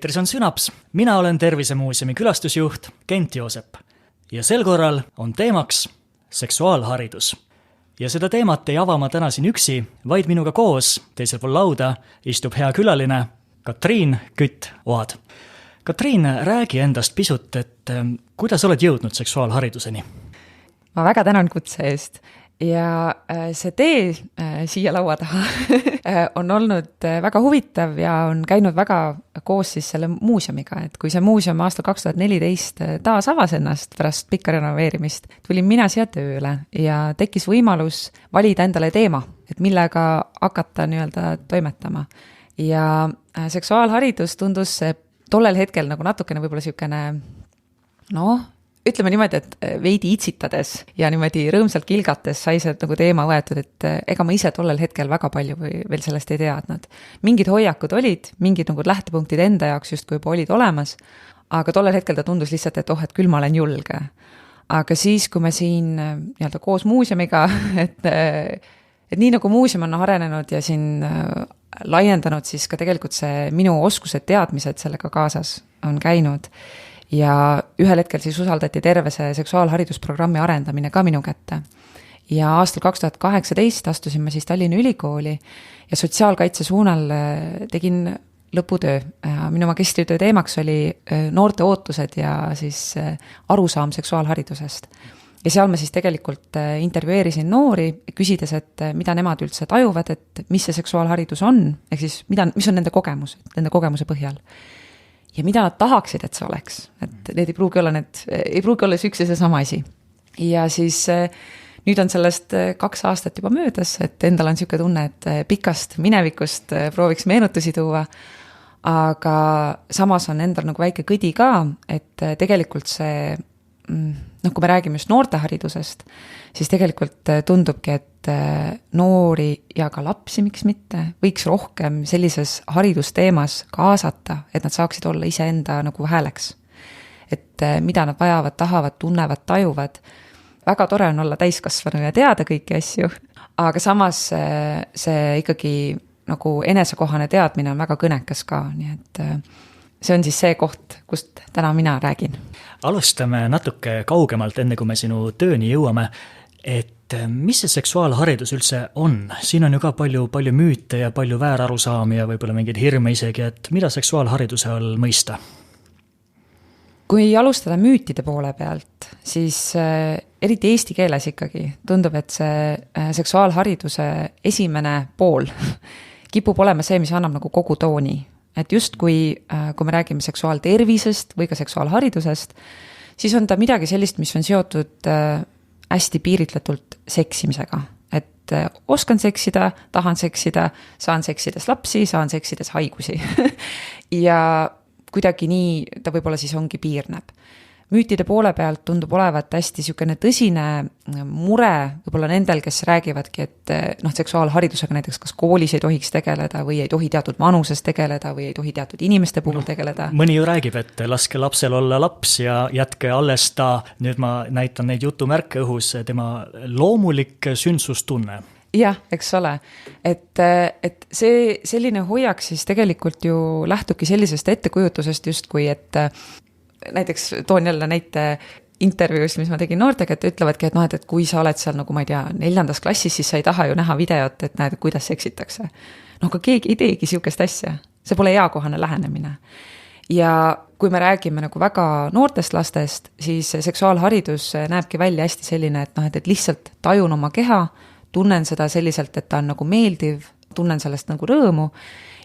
Eetris on Sünaps, mina olen Tervisemuuseumi külastusjuht Kent Joosep ja sel korral on teemaks seksuaalharidus. Ja seda teemat ei ava ma täna siin üksi, vaid minuga koos teisel pool lauda istub hea külaline Katriin Kütt-Oad. Katriin, räägi endast pisut, et kuidas oled jõudnud seksuaalhariduseni? Ma väga tänan kutse eest ja see tee siia laua taha on olnud väga huvitav ja on käinud väga koos siis selle muuseumiga, et kui see muuseum aastal 2014 taas avas ennast pärast pikka renoveerimist, tulin mina siia tööle ja tekkis võimalus valida endale teema, et millega hakata toimetama. Ja seksuaalharidus tundus tollel hetkel nagu natukene võib-olla siukene, ütleme niimoodi, et veidi itsitades ja niimoodi rõõmsalt kilgates sai see nagu teema võetud, et ega ma ise tollel hetkel väga palju veel sellest ei teadnud. Mingid hoiakud olid, mingid nagu lähtepunktid enda jaoks justkui juba olid olemas, aga tollel hetkel ta tundus lihtsalt, et küll ma olen julge. Aga siis, kui me siin koos muuseumiga, et nii nagu muuseum on arenenud ja siin laiendanud, siis ka tegelikult see minu oskused, teadmised sellega kaasas on käinud. Ja ühel hetkel siis usaldati terve see seksuaalharidusprogrammi arendamine ka minu kätte. Ja aastal 2018 astusin ma siis Tallinna Ülikooli ja sotsiaalkaitse suunal tegin lõputöö. Minu magistritöö teemaks oli noorte ootused ja siis arusaam seksuaalharidusest. Ja seal ma siis tegelikult intervjueerisin noori, küsides, et mida nemad üldse tajuvad, et mis see seksuaalharidus on, ehk siis mis on nende kogemuse põhjal. Ja mida nad tahaksid, et see oleks. Et need ei pruugi olla see üks ja see sama asi. Ja siis nüüd on sellest 2 aastat juba möödas, et endal on siuke tunne, et pikast minevikust prooviks meenutusi tuua, aga samas on endal nagu väike kõdi ka, et tegelikult see, kui me räägime just noorteharidusest, siis tegelikult tundubki, et noori ja ka lapsi, miks mitte, võiks rohkem sellises haridusteemas kaasata, et nad saaksid olla iseenda nagu hääleks. Et mida nad vajavad, tahavad, tunnevad, tajuvad. Väga tore on olla täiskasvanu ja teada kõiki asju, aga samas see ikkagi nagu enesekohane teadmine on väga kõnekas ka, nii et see on siis see koht, kust täna mina räägin. Alustame natuke kaugemalt, enne kui me sinu tööni jõuame, et mis see seksuaalharidus üldse on? Siin on ju ka palju müüte ja palju väärarusaami ja võib-olla mingeid hirme isegi, et mida seksuaalhariduse all mõista? Kui alustada müütide poole pealt, siis eriti eesti keeles ikkagi tundub, et see seksuaalhariduse esimene pool kipub olema see, mis annab nagu kogu tooni. Et just kui me räägime seksuaaltervisest või ka seksuaalharidusest, siis on ta midagi sellist, mis on seotud hästi piiritletult seksimisega. Et oskan seksida, tahan seksida, saan seksides lapsi, saan seksides haigusi. Ja kuidagi nii ta võib-olla siis ongi piirneb. Müütide poole pealt tundub olevat hästi siukene tõsine mure võib-olla nendel, kes räägivadki, et seksuaalharidusega näiteks kas koolis ei tohiks tegeleda või ei tohi teatud vanuses tegeleda või ei tohi teatud inimeste puhul tegeleda. Mõni ju räägib, et laske lapsel olla laps ja jätke alles ta, nüüd ma näitan neid jutumärke õhus, tema loomulik sündsustunne. Jah, eks ole. Et see selline hoiak siis tegelikult ju lähtubki sellisest ettekujutusest justkui, et näiteks toon jälle näite intervjuus, mis ma tegin noortega, et ütlevadki, et kui sa oled seal, nagu ma ei tea, 4. klassis, siis sa ei taha ju näha videot, et näed, kuidas seksitakse. Aga keegi ei teegi siukest asja. See pole eakohane lähenemine. Ja kui me räägime nagu väga noortest lastest, siis seksuaalharidus näebki välja hästi selline, et lihtsalt tajun oma keha, tunnen seda selliselt, et ta on nagu meeldiv, tunnen sellest nagu rõõmu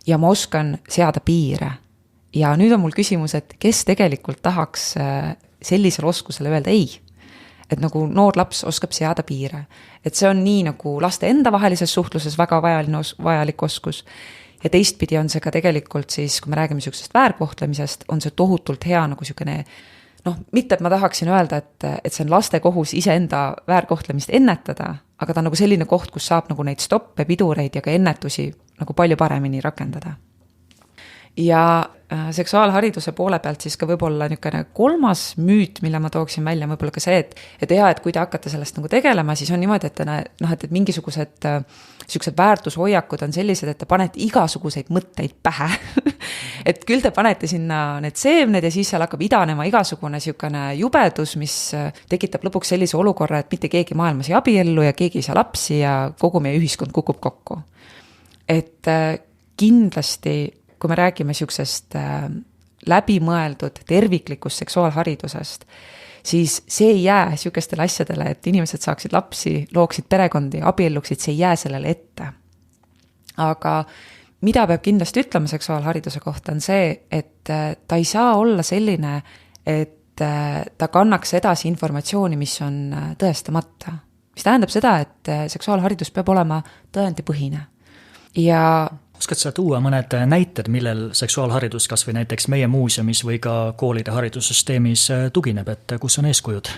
ja ma oskan seada piire. Ja nüüd on mul küsimus, et kes tegelikult tahaks sellisel oskusele öelda ei? Et nagu noor laps oskab seada piire. Et see on nii nagu laste enda vahelises suhtluses väga vajalik oskus. Ja teistpidi on see ka tegelikult siis, kui me räägime sellisest väärkohtlemisest, on see tohutult hea nagu selline, mitte et ma tahaksin öelda, et see on laste kohus iseenda väärkohtlemist ennetada, aga ta on nagu selline koht, kus saab nagu neid stoppe, pidureid ja ka ennetusi nagu palju paremini rakendada. ja seksuaalhariduse poole pealt siis ka võib-olla niisugune kolmas müüt, mille ma tooksin välja, võib-olla ka see, et kui te hakkate sellest nagu tegelema, siis on niimoodi, et mingisugused sellised väärtushoiakud on sellised, et te panete igasuguseid mõtteid pähe. Et küll te panete sinna need seemned ja siis seal hakkab idanema igasugune niisugune jubedus, mis tekitab lõpuks sellise olukorra, et mitte keegi maailmas ei abiellu ja keegi ei saa lapsi ja kogu meie ühiskond kukub kokku. Et kindlasti kui me räägime niisugusest läbimõeldud terviklikust seksuaalharidusest, siis see ei jää niisugustele asjadele, et inimesed saaksid lapsi, looksid perekondi, abielluksid, see ei jää sellele ette. Aga mida peab kindlasti ütlema seksuaalhariduse kohta on see, et ta ei saa olla selline, et ta kannaks edasi informatsiooni, mis on tõestamata. Mis tähendab seda, et seksuaalharidus peab olema tõendipõhine. Ja oskad sa tuua mõned näited, millel seksuaalharidus kas või näiteks meie muuseumis või ka koolide haridussüsteemis tugineb, et kus on eeskujud?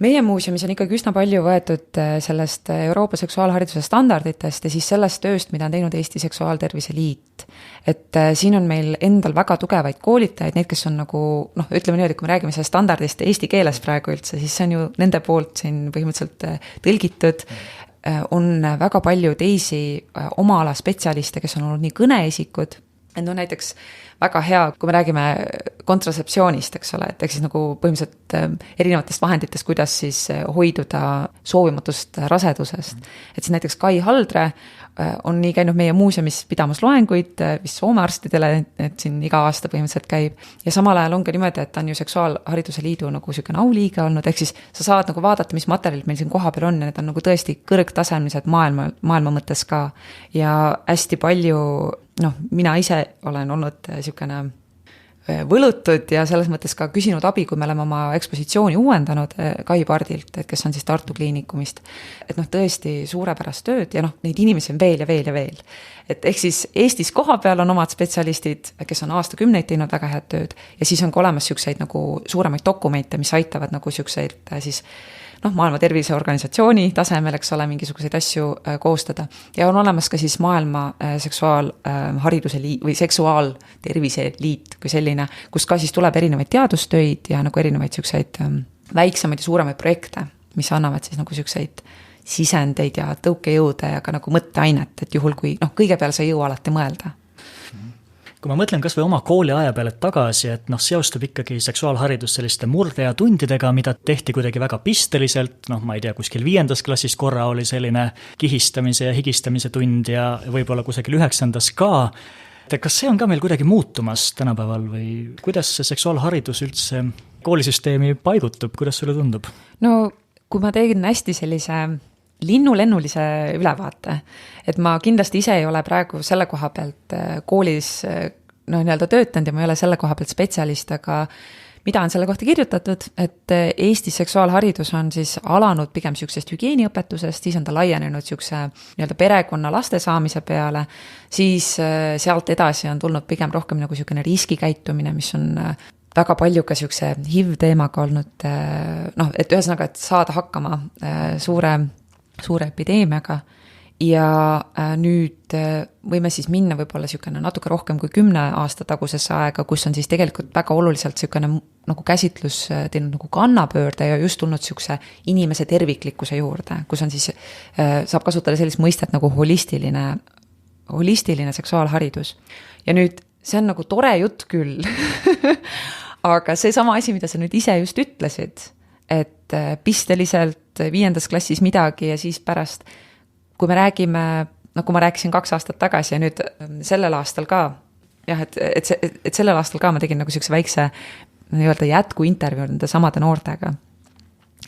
Meie muuseumis on ikkagi üsna palju võetud sellest Euroopa seksuaalhariduse standarditest ja siis sellest tööst, mida on teinud Eesti Seksuaaltervise Liit. Et siin on meil endal väga tugevaid koolitajaid, need, kes on nagu, ütleme niimoodi, kui me räägime sellest standardist eesti keeles praegu üldse, siis see on ju nende poolt siin põhimõtteliselt tõlgitud. On väga palju teisi oma ala spetsialiste, kes on olnud nii kõneesikud, et näiteks väga hea, kui me räägime kontraseptsioonist, eks ole, et siis nagu põhimõtteliselt erinevatest vahenditest, kuidas siis hoiduda soovimatust rasedusest. Et siis näiteks Kai Haldre on nii käinud meie muuseumis pidamas loenguid, vist Soome arstidele, et siin iga aasta põhimõtteliselt käib. Ja samal ajal on ka niimoodi, et ta on ju Seksuaalhariduse Liidu nagu niisugune auliige olnud, ehk siis sa saad nagu vaadata, mis materjalid meil siin koha peal on ja need on nagu tõesti kõrgtasemelised maailma mõttes ka. Ja hästi palju, mina ise olen olnud niisugune võlutud ja selles mõttes ka küsinud abi, kui me oleme oma ekspositsiooni uuendanud Kai Pardilt, et kes on siis Tartu kliinikumist. Et tõesti suurepärast tööd ja neid inimesi on veel ja veel ja veel. Et ehk siis Eestis koha peal on omad spetsialistid, kes on aastakümneid teinud väga head tööd ja siis on ka olemas niisuguseid nagu suuremaid dokumente, mis aitavad nagu niisuguseid siis Maailma Terviseorganisatsiooni tasemel, eks ole, mingisuguseid asju koostada. Ja on olemas ka siis Maailma seksuaalhariduse liit või seksuaaltervise liit kui selline, kus ka siis tuleb erinevaid teadustöid ja nagu erinevaid niisuguseid väiksemaid ja suuremaid projekte, mis annavad siis nagu niisuguseid sisendeid ja tõukejõude ja ka nagu mõtteainet, et juhul kui kõige peale sa ei jõua alati mõelda. Kui ma mõtlen kas või oma kooli aja peale tagasi, et seostub ikkagi seksuaalharidus selliste murde ja tundidega, mida tehti kuidagi väga pisteliselt, ma ei tea, kuskil 5. klassis korra oli selline kihistamise ja higistamise tund ja võib-olla kusagil 9. ka. Kas see on ka meil kuidagi muutumas tänapäeval või kuidas see seksuaalharidus üldse koolisüsteemi paigutub, kuidas sulle tundub? Kui ma tegin hästi sellise linnulennulise ülevaate, et ma kindlasti ise ei ole praegu selle koha pealt koolis nii-öelda töötanud ja ma ei ole selle koha pealt spetsialist, aga mida on selle kohta kirjutatud, et Eesti seksuaalharidus on siis alanud pigem niisugusest hügieeniõpetusest, siis on ta laienenud niisuguse nii-öelda perekonna laste saamise peale, siis sealt edasi on tulnud pigem rohkem nagu niisugune riskikäitumine, mis on väga palju ka niisuguse HIV-teemaga olnud, et ühesõnaga, et saada hakkama suure epideemiaga ja nüüd võime siis minna võib-olla niisugune natuke rohkem kui 10 aasta tagusesse aega, kus on siis tegelikult väga oluliselt niisugune nagu käsitlus teinud nagu kannapöörde ja just tulnud niisuguse inimese terviklikkuse juurde, kus on siis, saab kasutada sellist mõistet nagu holistiline seksuaalharidus. Ja nüüd see on nagu tore jutt küll, aga see sama asi, mida sa nüüd ise just ütlesid, et pisteliselt 5. klassis midagi ja siis pärast, kui me räägime, kui ma rääkisin 2 aastat tagasi ja nüüd sellel aastal ka, jah, et sellel aastal ka ma tegin nagu niisuguse väikse nii-öelda jätkuintervjuu nende samade noortega.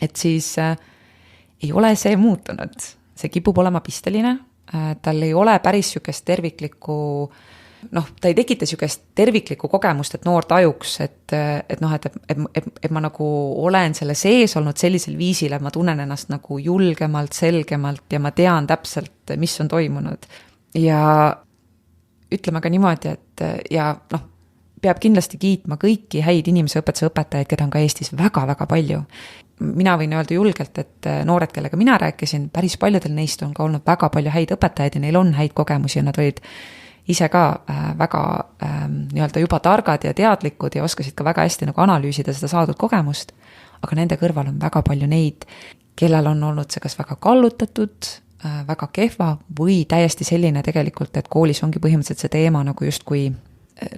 Et siis ei ole see muutunud. See kipub olema pisteline, tal ei ole päris niisugust terviklikku ta ei tekita niisugust terviklikku kogemust, et noor tajuks, et ma nagu olen selle sees olnud sellisel viisil, et ma tunnen ennast nagu julgemalt, selgemalt ja ma tean täpselt, mis on toimunud. Ja ütleme ka niimoodi, et peab kindlasti kiitma kõiki häid inimese õpetuse õpetajaid, keda on ka Eestis väga-väga palju. Mina võin öelda julgelt, et noored, kellega mina rääkisin, päris paljudel neist on ka olnud väga palju häid õpetajaid ja neil on häid kogemusi ja nad olid ise ka väga nii-öelda juba targad ja teadlikud ja oskasid ka väga hästi nagu analüüsida seda saadud kogemust, aga nende kõrval on väga palju neid, kellel on olnud see kas väga kallutatud, väga kehva või täiesti selline tegelikult, et koolis ongi põhimõtteliselt see teema nagu justkui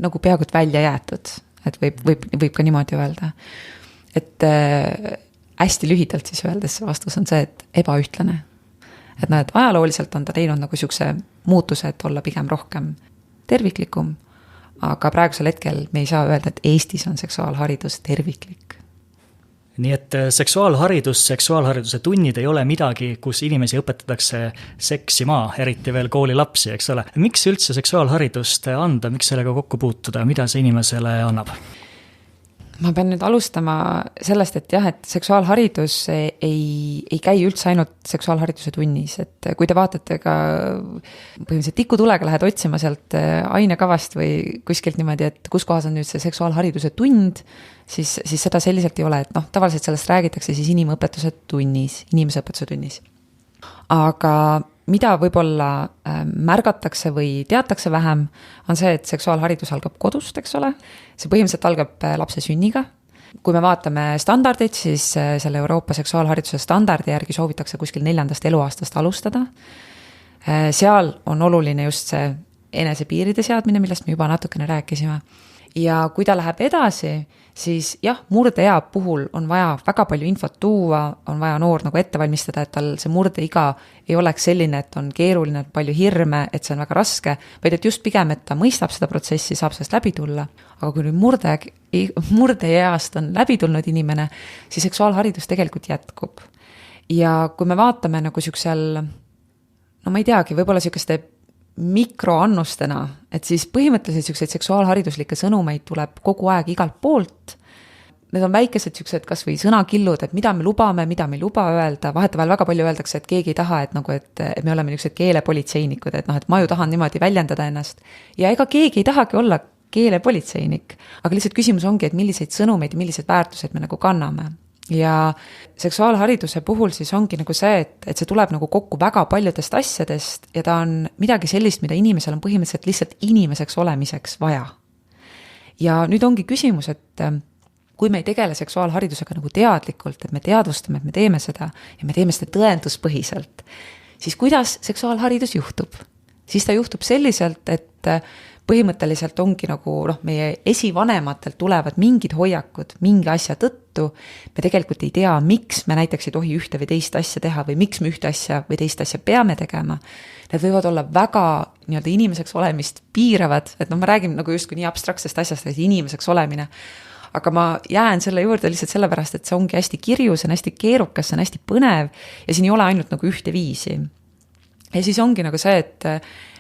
nagu peaaegu välja jäetud, et võib ka niimoodi öelda. Et hästi lühidalt siis öeldes see vastus on see, et ebaühtlane. Et et ajalooliselt on ta teinud nagu siukse muutuse, et olla pigem rohkem terviklikum, aga praegusel hetkel me ei saa öelda, et Eestis on seksuaalharidus terviklik. Nii et seksuaalhariduse tunnid ei ole midagi, kus inimesi õpetatakse seksima, eriti veel koolilapsi, eks ole. Miks üldse seksuaalharidust anda, miks sellega kokku puutuda, mida see inimesele annab? Ma pean nüüd alustama sellest, et jah, et seksuaalharidus ei käi üldse ainult seksuaalhariduse tunnis, et kui te vaatate ka põhimõtteliselt tikutulega lähed otsima sealt ainekavast või kuskilt niimoodi, et kus kohas on nüüd see seksuaalhariduse tund, siis seda selliselt ei ole, et tavaliselt sellest räägitakse siis inimese õpetuse tunnis. Aga mida võib-olla märgatakse või teatakse vähem, on see, et seksuaalharidus algab kodust, eks ole. See põhimõtteliselt algab lapse sünniga. Kui me vaatame standardeid, siis selle Euroopa seksuaalhariduse standardi järgi soovitakse kuskil 4. eluaastast alustada. Seal on oluline just see enesepiiride seadmine, millest me juba natukene rääkisime. Ja kui ta läheb edasi, siis jah, murdeea puhul on vaja väga palju infot tuua, on vaja noor nagu ette valmistada, et tal see murdeiga ei oleks selline, et on keeruline, palju hirme, et see on väga raske, vaid et just pigem, et ta mõistab seda protsessi, saab sellest läbi tulla. Aga kui nüüd murdeeast on läbi tulnud inimene, siis seksuaalharidus tegelikult jätkub. Ja kui me vaatame nagu siuksel, ma ei teagi, võib-olla siukeste mikroannustena, et siis põhimõtteliselt siukseid seksuaalhariduslikke sõnumeid tuleb kogu aeg igalt poolt. Need on väikesed siuksed kas või sõnakillud, et mida me lubame, mida me ei luba öelda, vahetevahel väga palju öeldakse, et keegi ei taha, et me oleme niisugused keelepolitseinikud, et ma ju tahan niimoodi väljendada ennast. Ja ega keegi ei tahagi olla keelepolitseinik, aga lihtsalt küsimus ongi, et milliseid sõnumeid ja millised väärtused me nagu kanname. Ja seksuaalhariduse puhul siis ongi nagu see, et see tuleb nagu kokku väga paljudest asjadest ja ta on midagi sellist, mida inimesel on põhimõtteliselt lihtsalt inimeseks olemiseks vaja. Ja nüüd ongi küsimus, et kui me ei tegele seksuaalharidusega nagu teadlikult, et me teadvustame, et me teeme seda ja me teeme seda tõenduspõhiselt, siis kuidas seksuaalharidus juhtub? Siis ta juhtub selliselt, et põhimõtteliselt ongi nagu meie esivanematelt tulevad mingid hoiakud mingi asja tõttu. Me tegelikult ei tea, miks me näiteks ei tohi ühte või teist asja teha või miks me ühte asja või teist asja peame tegema. Need võivad olla väga nii-öelda inimeseks olemist piiravad, et ma räägin nagu justkui nii abstraktsest asjast, et inimeseks olemine. Aga ma jään selle juurde lihtsalt sellepärast, et see ongi hästi kirju, see on hästi keerukas, see on hästi põnev ja siin ei ole ainult nagu ühte viisi. Ja siis ongi nagu see,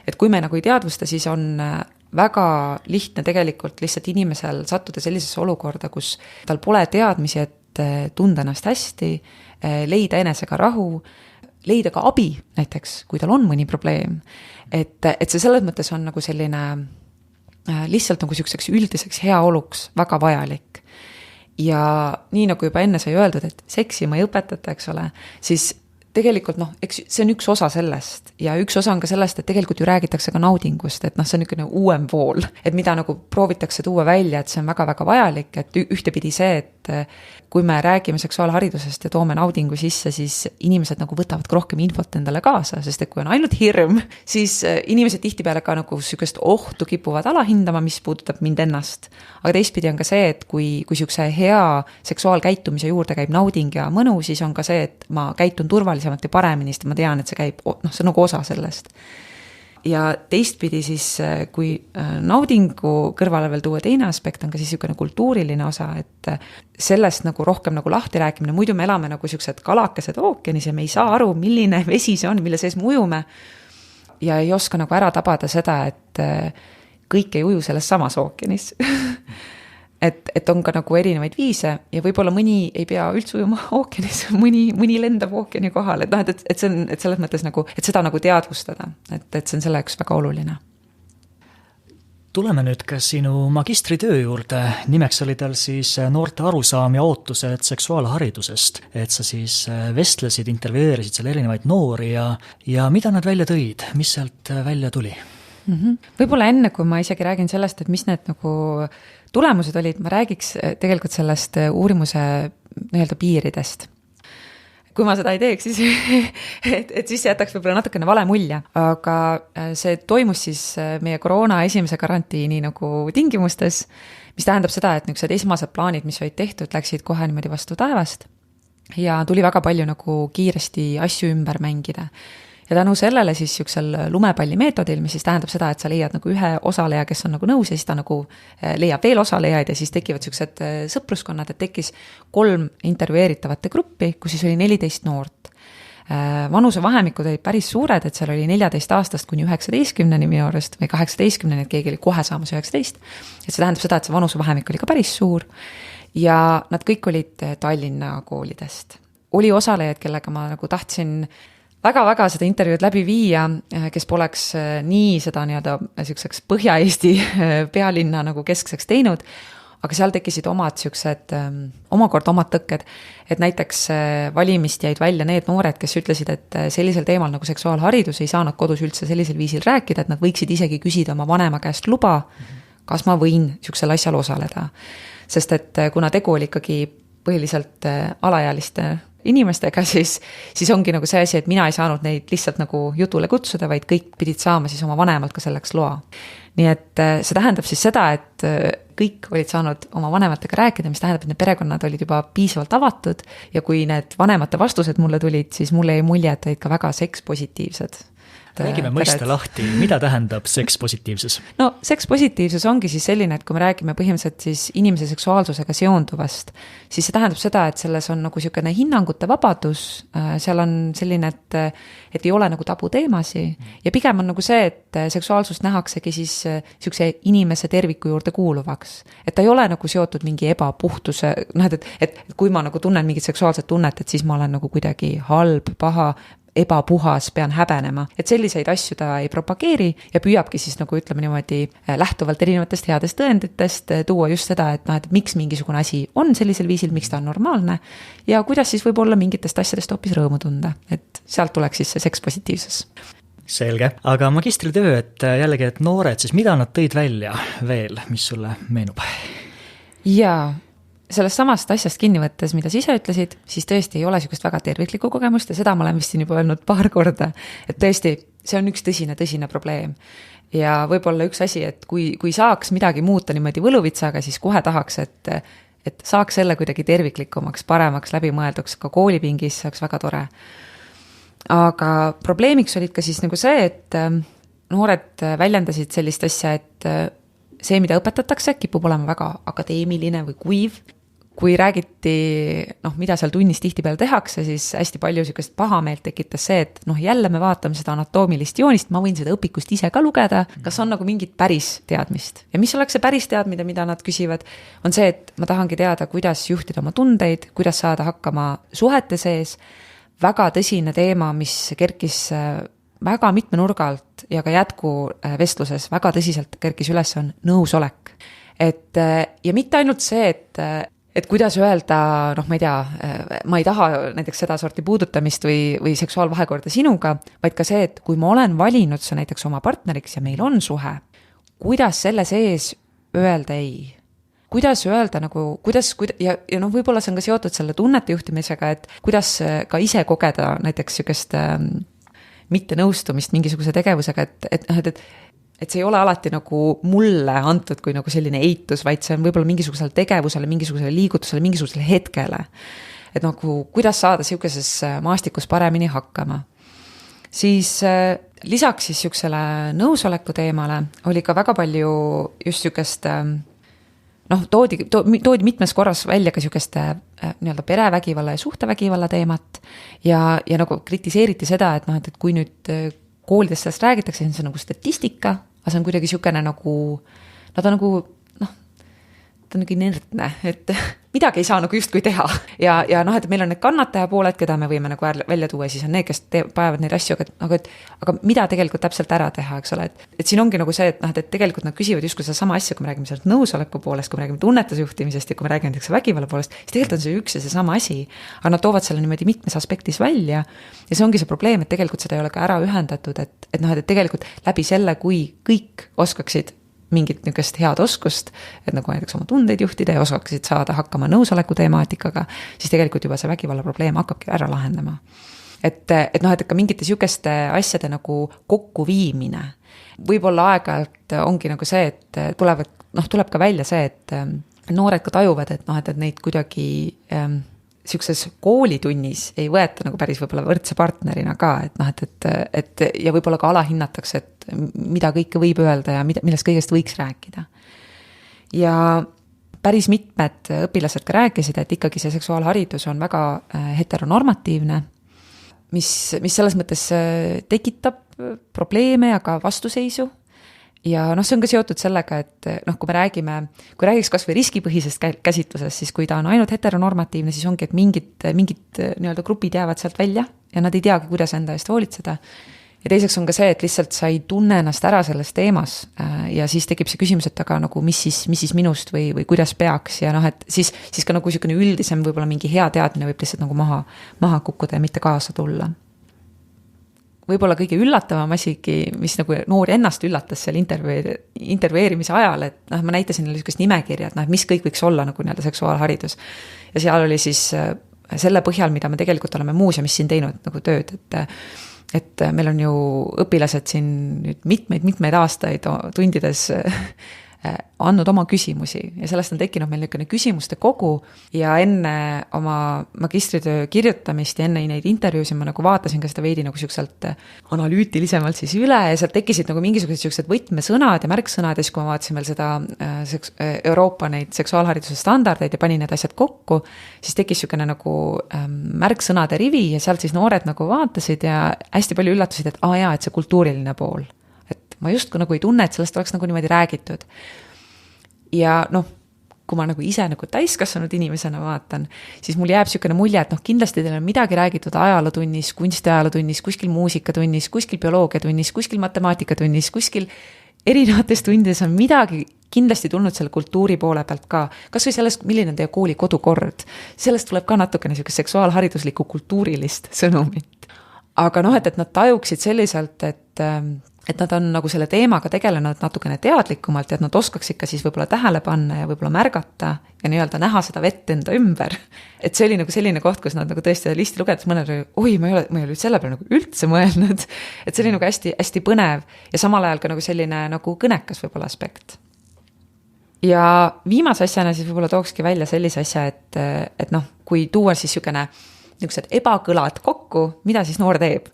et kui me nagu ei teadvusta, siis on väga lihtne tegelikult lihtsalt inimesel sattuda sellisesse olukorda, kus tal pole teadmisi, et tunda ennast hästi, leida enesega rahu, leida ka abi näiteks, kui tal on mõni probleem. Et see selles mõttes on nagu selline lihtsalt nagu siukseks üldiseks heaoluks väga vajalik. Ja nii nagu juba enne sai öeldud, et seksima ei õpetata, eks ole, siis tegelikult eks see on üks osa sellest ja üks osa on ka sellest, et tegelikult ju räägitakse ka naudingust, et see on niisugune uuem pool, et mida nagu proovitakse tuua välja, et see on väga-väga vajalik, et ühtepidi see, et kui me räägime seksuaalharidusest ja toome naudingu sisse, siis inimesed nagu võtavad rohkem infot endale kaasa, sest et kui on ainult hirm, siis inimesed tihtipeale ka nagu sükest ohtu kipuvad alahindama, mis puudutab mind ennast. Aga teistpidi on ka see, et kui siukse hea seksuaalkäitumise juurde käib nauding ja mõnu, siis on ka see, et ma käitun turvalisemalt ja paremini, sest ma tean, et see käib, see on nagu osa sellest. Ja teistpidi siis, kui naudingu kõrvale veel tuua teine aspekt, on ka siis niisugune kultuuriline osa, et sellest nagu rohkem nagu lahti rääkimine, muidu me elame nagu siuksed kalakesed ookeanis ja me ei saa aru, milline vesi see on, mille sees me ujume ja ei oska nagu ära tabada seda, et kõik ei uju selles samas ookeanis. et on ka nagu erinevaid viise ja võib-olla mõni ei pea üldse ujuma ookeanis, mõni lendab ookeani kohal, et see on, et selles mõttes nagu, et seda nagu teadvustada, et see on selleks väga oluline. Tuleme nüüd ka sinu magistritöö juurde. Nimeks oli tal siis noorte arusaam ja ootused seksuaalharidusest, et sa siis vestlesid, intervjueerisid seal erinevaid noori ja mida nad välja tõid, mis sealt välja tuli? Võib-olla enne, kui ma isegi räägin sellest, et mis need nagu tulemused olid, ma räägiks tegelikult sellest uurimuse nii-öelda piiridest. Kui ma seda ei teeks, siis, et siis jätaks võib-olla natukene vale mulje, aga see toimus siis meie koroona esimese karantiini nagu tingimustes, mis tähendab seda, et niisugused esmased plaanid, mis olid tehtud, läksid kohe niimoodi vastu taevast ja tuli väga palju nagu kiiresti asju ümber mängida. Ja tänu sellele siis niisugusel lumepalli meetodil, mis siis tähendab seda, et sa leiad nagu ühe osaleja, kes on nagu nõus ja siis ta nagu leiab veel osalejaid ja siis tekivad niisugused sõpruskonnad, et tekkis 3 intervjueeritavate gruppi, kus siis oli 14 noort. Vanusevahemikud olid päris suured, et seal oli 14 aastast kuni 19-ni minu arust või 18-ni, et keegi oli kohe saamas 19. Et see tähendab seda, et see vanusevahemik oli ka päris suur ja nad kõik olid Tallinna koolidest. Oli osalejaid, kellega ma nagu tahtsin väga-väga seda intervjuud läbi viia, kes poleks nii seda nii-öelda selliseks Põhja-Eesti pealinna nagu keskseks teinud, aga seal tekkisid omakorda omad tõkked, et näiteks valimist jäid välja need noored, kes ütlesid, et sellisel teemal nagu seksuaalharidus ei saa nad kodus üldse sellisel viisil rääkida, et nad võiksid isegi küsida oma vanema käest luba, kas ma võin niisugusel asjal osaleda. Sest et kuna tegu oli ikkagi põhiliselt alaealiste inimestega, siis ongi nagu see asi, et mina ei saanud neid lihtsalt nagu jutule kutsuda, vaid kõik pidid saama siis oma vanemalt ka selleks loa. Nii et see tähendab siis seda, et kõik olid saanud oma vanematega rääkida, mis tähendab, et need perekonnad olid juba piisavalt avatud ja kui need vanemate vastused mulle tulid, siis mulle jäi mulje, et olid ka väga sekspositiivsed. Räägime mõiste lahti, mida tähendab sekspositiivsus? No sekspositiivsus ongi siis selline, et kui me räägime põhimõtteliselt siis inimese seksuaalsusega seonduvast, siis see tähendab seda, et selles on nagu niisugune hinnangute vabadus, seal on selline, et ei ole nagu tabuteemasi ja pigem on nagu see, et seksuaalsust nähaksegi siis niisuguse inimese terviku juurde kuuluvaks. Et ta ei ole nagu seotud mingi ebapuhtuse, et kui ma nagu tunnen mingit seksuaalset tunnet, et siis ma olen nagu kuidagi halb, paha, ebapuhas, pean häbenema. Et selliseid asju ta ei propageeri ja püüabki siis nagu ütleme niimoodi lähtuvalt erinevatest headest tõenditest tuua just seda, et miks mingisugune asi on sellisel viisil, miks ta on normaalne ja kuidas siis võib olla mingitest asjadest hoopis rõõmu tunda. Et sealt tuleks siis see sekspositiivsus. Selge, aga magistritöö, et jällegi, et noored, siis mida nad tõid välja veel, mis sulle meenub? Jaa. Sellest samast asjast kinni võttes, mida sa ise ütlesid, siis tõesti ei ole niisugust väga terviklikku kogemust ja seda ma olen vist siin juba öelnud paar korda, et tõesti, see on üks tõsine probleem. Ja võib-olla üks asi, et kui saaks midagi muuta niimoodi võluvitsaga, siis kohe tahaks, et saaks selle kuidagi terviklikumaks, paremaks, läbimõelduks ka koolipingis, see oleks väga tore. Aga probleemiks olid ka siis nagu see, et noored väljendasid sellist asja, et see, mida õpetatakse, kipub olema väga akadeemiline või kuiv. Kui räägiti, mida seal tunnis tihtipeale tehakse, siis hästi palju niisugust pahameelt tekitas see, et jälle me vaatame seda anatoomilist joonist, ma võin seda õpikust ise ka lugeda, kas on nagu mingit päris teadmist. Ja mis oleks see päris teadmine, mida nad küsivad, on see, et ma tahangi teada, kuidas juhtida oma tundeid, kuidas saada hakkama suhete sees, väga tõsine teema, mis kerkis väga mitme nurgalt ja ka jätku vestluses väga tõsiselt kerkis üles on nõusolek. Ja mitte ainult see, et kuidas öelda, ma ei tea, ma ei taha näiteks seda sorti puudutamist või seksuaalvahekorda sinuga, vaid ka see, et kui ma olen valinud sa näiteks oma partneriks ja meil on suhe, kuidas selle sees öelda ei? Kuidas öelda ja võib-olla see on ka seotud selle tunnete juhtimisega, et kuidas ka ise kogeda näiteks niisugust mitte nõustumist mingisuguse tegevusega, et see ei ole alati nagu mulle antud kui nagu selline eitus, vaid see on võib-olla mingisugusele tegevusele, mingisugusele liigutusele, mingisugusele hetkele. Et nagu kuidas saada niisuguses maastikus paremini hakkama. Siis lisaks siis niisugusele nõusoleku teemale oli ka väga palju just niisugust toodi mitmes korras välja ka niisugust nii-öelda perevägivalla ja suhtevägivalla teemat ja nagu kritiseeriti seda, et kui nüüd koolides sellest räägitakse, siis on nagu statistika, aga see on kuidagi niisugune nagu, nad on nagu, ta on nagu inertne, et midagi ei saa nagu justkui teha. Ja et meil on need kannataja pooled, keda me võime nagu välja tuua, siis on need, kes paevad neid asju, aga mida tegelikult täpselt ära teha, eks ole, et siin ongi nagu see, et tegelikult nad küsivad justkui seda sama asja, kui me räägime sellest nõusoleku poolest, kui me räägime tunnetusjuhtimisest ja kui me räägime vägivalla poolest, siis tegelikult on see üks ja see sama asi, aga nad toovad selle niimoodi mitmes aspektis välja ja see ongi see probleem, et tegelikult seda ei ole ka ära ühendatud, et tegelikult läbi selle, kui kõik oskaksid mingit niisugust head oskust, et nagu näiteks oma tundeid juhtida ja oskaksid saada hakkama nõusoleku temaatikaga, siis tegelikult juba see vägivalla probleem hakkabki ära lahendama. Et ka mingite niisuguste asjade nagu kokkuviimine. Võib-olla aeg-ajalt ongi nagu see, et tuleb ka välja see, et noored ka tajuvad, et neid kuidagi niisuguses koolitunnis ei võeta nagu päris võib-olla võrdse partnerina ka, et ja võib-olla ka alahinnatakse, et mida kõike võib öelda ja millest kõigest võiks rääkida. Ja päris mitmed õpilased ka rääkisid, et ikkagi see seksuaalharidus on väga heteronormatiivne, mis selles mõttes tekitab probleeme ja ka vastuseisu. Ja see on ka seotud sellega, et kui räägiks kas või riskipõhisest käsitlusest, siis kui ta on ainult heteronormatiivne, siis ongi, et mingid nii-öelda grupid jäävad sealt välja ja nad ei teagi, kuidas enda eest hoolitseda. Ja teiseks on ka see, et lihtsalt sa ei tunne ennast ära selles teemas ja siis tekib see küsimus, et aga nagu mis siis minust või kuidas peaks ja et siis ka nagu niisugune üldisem võib-olla mingi hea teadmine võib lihtsalt nagu maha kukkuda ja mitte kaasa tulla. Võib-olla kõige üllatavam asigi, mis nagu noori ennast üllatas seal intervjueerimise ajal, et ma näitasin neile niisugust nimekirja, et mis kõik võiks olla nagu nii-öelda seksuaalharidus. Ja seal oli siis selle põhjal, mida me tegelikult oleme muuseumis siin teinud nagu tööd, et meil on ju õpilased siin nüüd mitmeid aastaid tundides andnud oma küsimusi ja sellest on tekkinud meil niisugune küsimuste kogu ja enne oma magistritöö kirjutamist ja enne neid intervjuusid ma nagu vaatasin ka seda veidi nagu siukselt analüütilisemalt siis üle ja sealt tekkisid nagu mingisugused siuksed võtmesõnad ja märksõnad ja siis kui ma vaatasin veel seda Euroopa neid seksuaalhariduse standardeid ja panin need asjad kokku, siis tekkis niisugune nagu märksõnade rivi ja sealt siis noored nagu vaatasid ja hästi palju üllatusid, et et see kultuuriline pool. Ma just nagu ei tunne, et sellest oleks nagu niimoodi räägitud. Ja kui ma nagu ise nagu täiskasvanud inimesena vaatan, siis mul jääb niisugune mulje, et kindlasti teil on midagi räägitud ajalootunnis, kunstiajalootunnis, kuskil muusikatunnis, kuskil bioloogiatunnis, kuskil matemaatikatunnis, kuskil erinevates tundides on midagi kindlasti tulnud selle kultuuri poole pealt ka. Kas või sellest, milline on teie kooli kodukord. Sellest tuleb ka natukene niisugust seksuaalhariduslikku kultuurilist sõnumit. Aga et nad tajuksid selliselt, et nad on nagu selle teemaga tegelenud natukene teadlikumalt ja et nad oskaksid ka siis võib-olla tähele panna ja võib-olla märgata ja nii-öelda näha seda vett enda ümber. Et see oli nagu selline koht, kus nad nagu tõesti listi lugedes mõned oli, ma ei ole selle peale nagu üldse mõelnud. Et see oli nagu hästi, hästi põnev ja samal ajal ka nagu selline nagu kõnekas võib-olla aspekt. Ja viimase asjana siis võib-olla tookski välja sellise asja, et kui tuua siis niisugused ebakõlad kokku, mida siis noor teeb.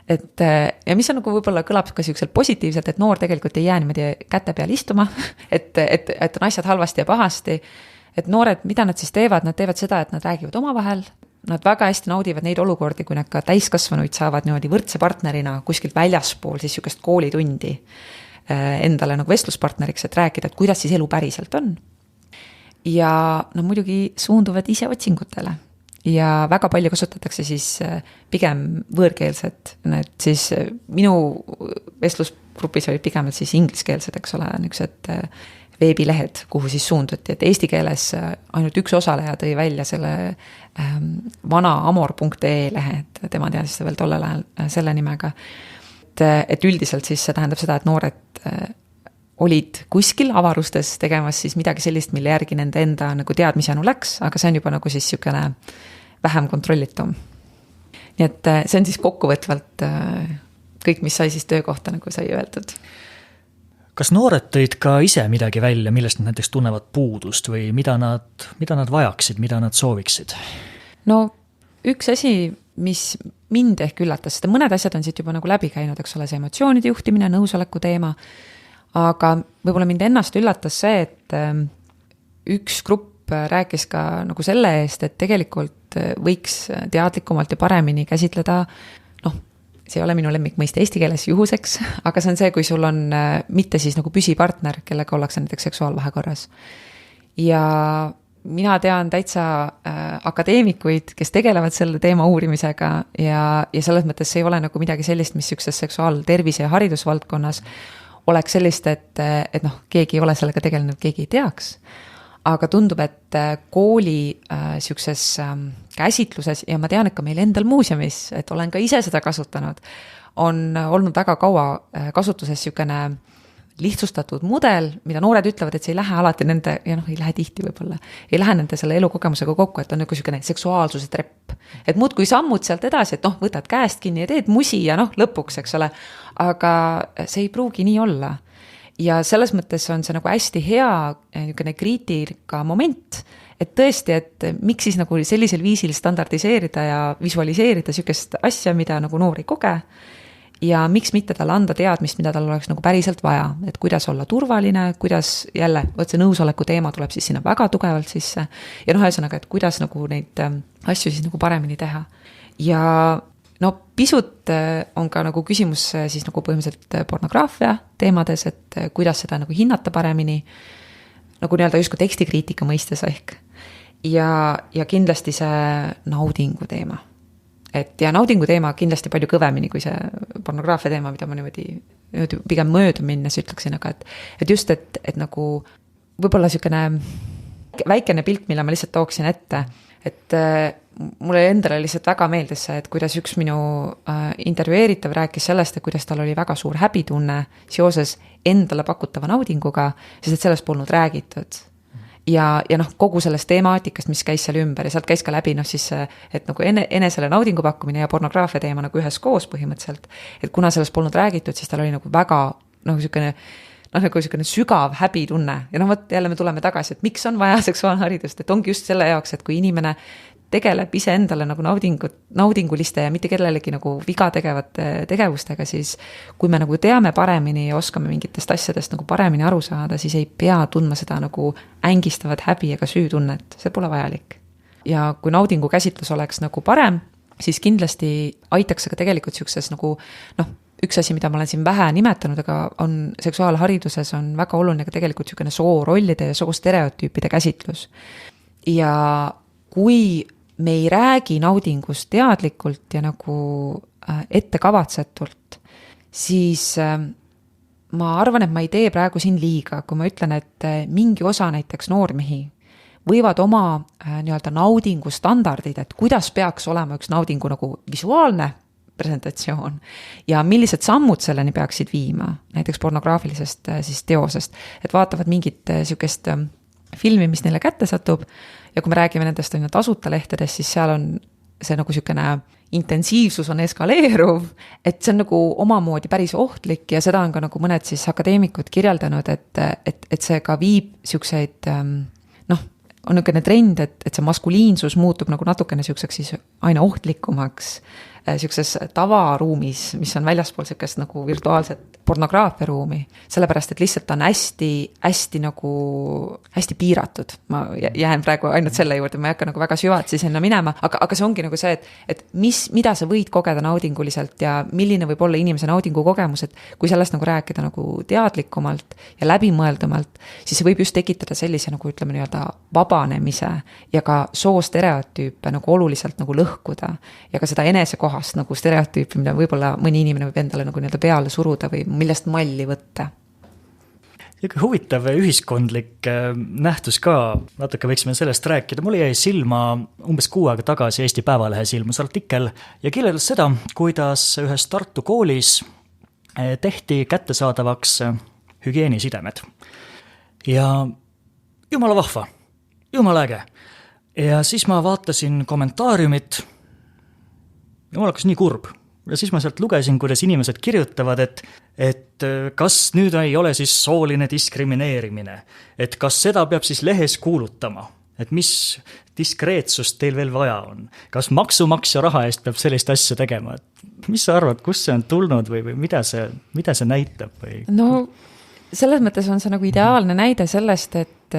Ja mis on nagu võib-olla kõlab ka niisugusel positiivselt, et noor tegelikult ei jää niimoodi käte peal istuma, et on asjad halvasti ja pahasti. Et noored, mida nad siis teevad? Nad teevad seda, et nad räägivad omavahel. Nad väga hästi naudivad neid olukordi, kui nad ka täiskasvanuid saavad niimoodi võrdse partnerina kuskilt väljaspool siis niisugust koolitundi endale nagu vestluspartneriks, et rääkida, et kuidas siis elu päriselt on. Ja muidugi suunduvad ise otsingutele. Ja väga palju kasutatakse siis pigem võõrkeelset, et siis minu vestlusgrupis olid pigem siis ingliskeelsed, eks ole, niisugused veebilehed, kuhu siis suunduti, et eesti keeles ainult üks osaleja tõi välja selle vana amor.ee lehe, et tema teadis seda veel tollel ajal selle nimega. Et üldiselt siis see tähendab seda, et noored olid kuskil avarustes tegemas siis midagi sellist, mille järgi nende enda nagu teadmisjanu läks, aga see on juba nagu siis niisugune vähem kontrollitum. Nii et see on siis kokkuvõtvalt kõik, mis sai siis töökohta, nagu sai öeldud. Kas noored tõid ka ise midagi välja, millest nad näiteks tunnevad puudust või mida nad vajaksid, mida nad sooviksid? No üks asi, mis mind ehk üllatas, seda mõned asjad on siit juba nagu läbi käinud, eks ole, see emotsioonide juhtimine, nõusoleku teema, aga võib-olla mind ennast üllatas see, et üks grupp rääkis ka nagu selle eest, et tegelikult võiks teadlikumalt ja paremini käsitleda, see ei ole minu lemmikmõiste eesti keeles juhuseks, aga see on see, kui sul on mitte siis nagu püsipartner, kellega ollakse näiteks seksuaalvahekorras. ja mina tean täitsa akadeemikuid, kes tegelevad selle teema uurimisega ja selles mõttes see ei ole nagu midagi sellist, mis ükses seksuaaltervise ja haridusvaldkonnas oleks sellist, et noh, keegi ei ole sellega tegelenud, keegi ei teaks. Aga tundub, et kooli siukses käsitluses ja ma tean, et ka meil endal muuseumis, et olen ka ise seda kasutanud, on olnud väga kaua kasutuses siukene lihtsustatud mudel, mida noored ütlevad, et see ei lähe alati nende, ja noh, ei lähe tihti võib-olla, ei lähe nende selle elukogemusega kokku, et on nagu siukene seksuaalsuse trepp. Et muud kui sammud sealt edasi, et noh, võtad käest kinni ja teed musi ja noh, lõpuks, eks ole, aga see ei pruugi nii olla. Ja selles mõttes on see nagu hästi hea kriitika moment, et tõesti, et miks siis nagu sellisel viisil standardiseerida ja visualiseerida siukest asja, mida nagu noor ei koge, ja miks mitte talle anda teadmist, mida tal oleks nagu päriselt vaja, et kuidas olla turvaline, kuidas jälle, võt see nõusoleku teema tuleb siis sinna väga tugevalt sisse ja noh, ühesõnaga, et kuidas nagu neid asju siis nagu paremini teha. Ja no pisut on ka nagu küsimus siis nagu põhimõtteliselt pornograafia teemades, et kuidas seda nagu hinnata paremini, nagu nii-öelda justkui tekstikriitika mõistes ehk. Ja kindlasti see naudingu teema. Et ja naudingu teema kindlasti palju kõvemini kui see pornograafia teema, mida ma niimoodi pigem mööda minnes ütleksin, aga et just, et nagu võib-olla siukene väikene pilt, mille ma lihtsalt tooksin ette, et mulle endale lihtsalt väga meeldis see, et kuidas üks minu intervjueeritav rääkis sellest, et kuidas tal oli väga suur häbitunne seoses endale pakutava naudinguga, sest et sellest polnud räägitud. Ja noh, kogu sellest temaatikast, mis käis seal ümber ja sealt käis ka läbi, noh siis, et nagu enesele naudingu pakkumine ja pornograafia teema nagu ühes koos põhimõtteliselt, et kuna sellest polnud räägitud, siis tal oli nagu väga, nagu siukene sügav häbitunne ja noh, võt jälle me tuleme tagasi, et miks on vaja seksuaalharidust, et ongi just selle jaoks, et kui inimene tegeleb ise endale nagu naudinguliste ja mitte kellelegi nagu viga tegevate tegevustega, siis kui me nagu teame paremini ja oskame mingitest asjadest nagu paremini aru saada, siis ei pea tundma seda nagu ängistavat häbi ega süütunnet, see pole vajalik. Ja kui naudingu käsitlus oleks nagu parem, siis kindlasti aitaks ka tegelikult siukses nagu noh, üks asi, mida ma olen siin vähe nimetanud, aga on seksuaalhariduses on väga oluline ka tegelikult siukene soorollide ja soostereotüüpide käsitlus. Ja kui me ei räägi naudingust teadlikult ja nagu ettekavatsetult, siis ma arvan, et ma ei tee praegu siin liiga, kui ma ütlen, et mingi osa näiteks noormehi võivad oma nii-öelda naudingu standardid, et kuidas peaks olema üks naudingu nagu visuaalne presentatsioon ja millised sammud selleni peaksid viima, näiteks pornograafilisest siis teosest, et vaatavad mingit siukest filmi, mis neile kätte satub ja kui me räägime nendest on tasuta lehtedest, siis seal on see nagu siukene intensiivsus on eskaleeruv, et see on nagu omamoodi päris ohtlik ja seda on ka nagu mõned siis akadeemikud kirjeldanud, et see ka viib siukseid noh, on niisugune trend, et see maskuliinsus muutub nagu natukene siukseks siis aina ohtlikumaks siukses tavaruumis, mis on väljaspool siukest nagu virtuaalset pornograafia ruumi, sellepärast, et lihtsalt on hästi nagu hästi piiratud. Ma jään praegu ainult selle juurde, ma ei hakka nagu väga süvatsi sinna minema, aga see ongi nagu see, et mida sa võid kogeda naudinguliselt ja milline võib olla inimese naudingu kogemus, et kui sellest nagu rääkida nagu teadlikumalt ja läbimõeldumalt, siis see võib just tekitada sellise nagu ütleme nii-öelda vabanemise ja ka soostereotüüpe nagu oluliselt nagu lõhkuda ja ka seda enesekohast nagu stereotüüpi, mida võib-olla mõni inimene võib endale nagu nii-öelda peale suruda või millest malli võtta. Jõge huvitav ühiskondlik nähtus ka, natuke võiksime sellest rääkida. Mul jäi silma umbes 6 aega tagasi Eesti Päevalehes ilmus artikkel ja kirjeldas seda, kuidas ühes Tartu koolis tehti kättesaadavaks hügieenisidemed. Ja jumala vahva, jumala äge. Ja siis ma vaatasin kommentaariumit, jumal hakkas nii kurb. Ja siis ma sealt lugesin, kuidas inimesed kirjutavad, et kas nüüd ei ole siis sooline diskrimineerimine, et kas seda peab siis lehes kuulutama, et mis diskreetsust teil veel vaja on, kas maksumaksja raha eest peab sellist asja tegema, et mis sa arvad, kus see on tulnud või mida see näitab? Või? No selles mõttes on see nagu ideaalne näide sellest, et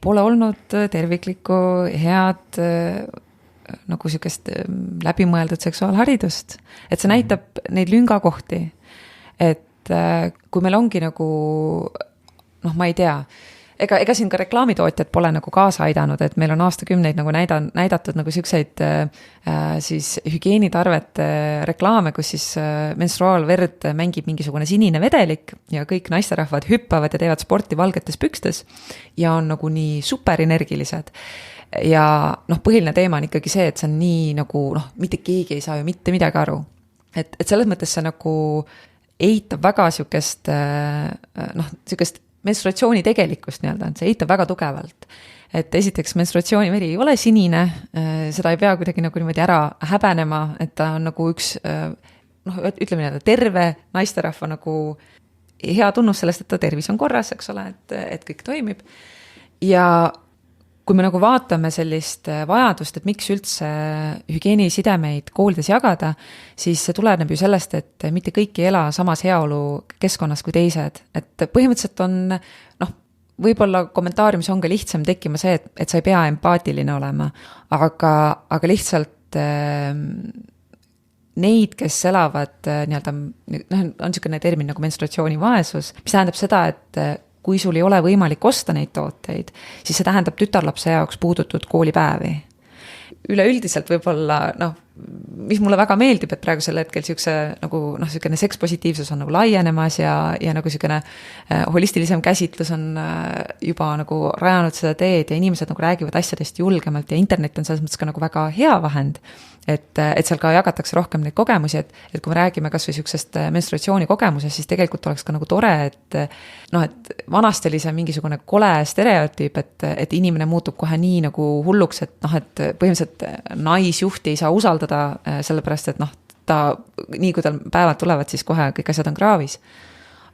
pole olnud terviklikku head nagu siukest läbimõeldud seksuaalharidust, et see näitab neid lüngakohti, et kui meil ongi nagu noh, ma ei tea, ega siin ka reklaamitootjad pole nagu kaasa aidanud, et meil on aastakümneid nagu näidatud nagu siukseid siis hügieenitarvete reklaame, kus siis menstruaalverd mängib mingisugune sinine vedelik ja kõik naisterahvad hüppavad ja teevad sporti valgetes pükstes ja on nagu nii superenergilised. Ja põhiline teema on ikkagi see, et see on nii nagu mitte keegi ei saa ju mitte midagi aru. Et selles mõttes see nagu eitab väga siukest menstruatsiooni tegelikkust nii-öelda, et see eitab väga tugevalt. Et esiteks menstruatsiooniveri ei ole sinine, seda ei pea kuidagi nagu niimoodi ära häbenema, et ta on nagu üks, ütleme nii-öelda terve naisterahva nagu hea tunnus sellest, et ta tervis on korras, eks ole, et kõik toimib. Ja kui me nagu vaatame sellist vajadust, et miks üldse hügieenisidemeid koolides jagada, siis see tuleneb ju sellest, et mitte kõik ei ela samas heaolu keskkonnas kui teised. Et põhimõtteliselt on, võib-olla kommentaariumis on ka lihtsam tekkima see, et sa ei pea empaatiline olema, aga lihtsalt neid, kes elavad nii-öelda, on niisugune termin nagu menstruatsioonivaesus, mis tähendab seda, et kui sul ei ole võimalik osta neid tooteid, siis see tähendab tütarlapse jaoks puudutud koolipäevi. Üleüldiselt võib-olla, mis mulle väga meeldib, et praegusel hetkel siukene sekspositiivsus on nagu laienemas ja nagu siukene holistilisem käsitlus on juba nagu rajanud seda teed ja inimesed nagu räägivad asjadest julgemalt ja internet on selles mõttes ka nagu väga hea vahend, et seal ka jagatakse rohkem neid kogemusi, et kui me räägime kas või siuksest menstruatsiooni kogemusest, siis tegelikult oleks ka nagu tore, et vanasti oli see mingisugune kole stereotüüp, et inimene muutub kohe nii nagu hulluks, et põhimõtteliselt naisjuhti ei saa usaldada, sellepärast, et ta, nii kui tal päevad tulevad, siis kohe kõik asjad on kraavis.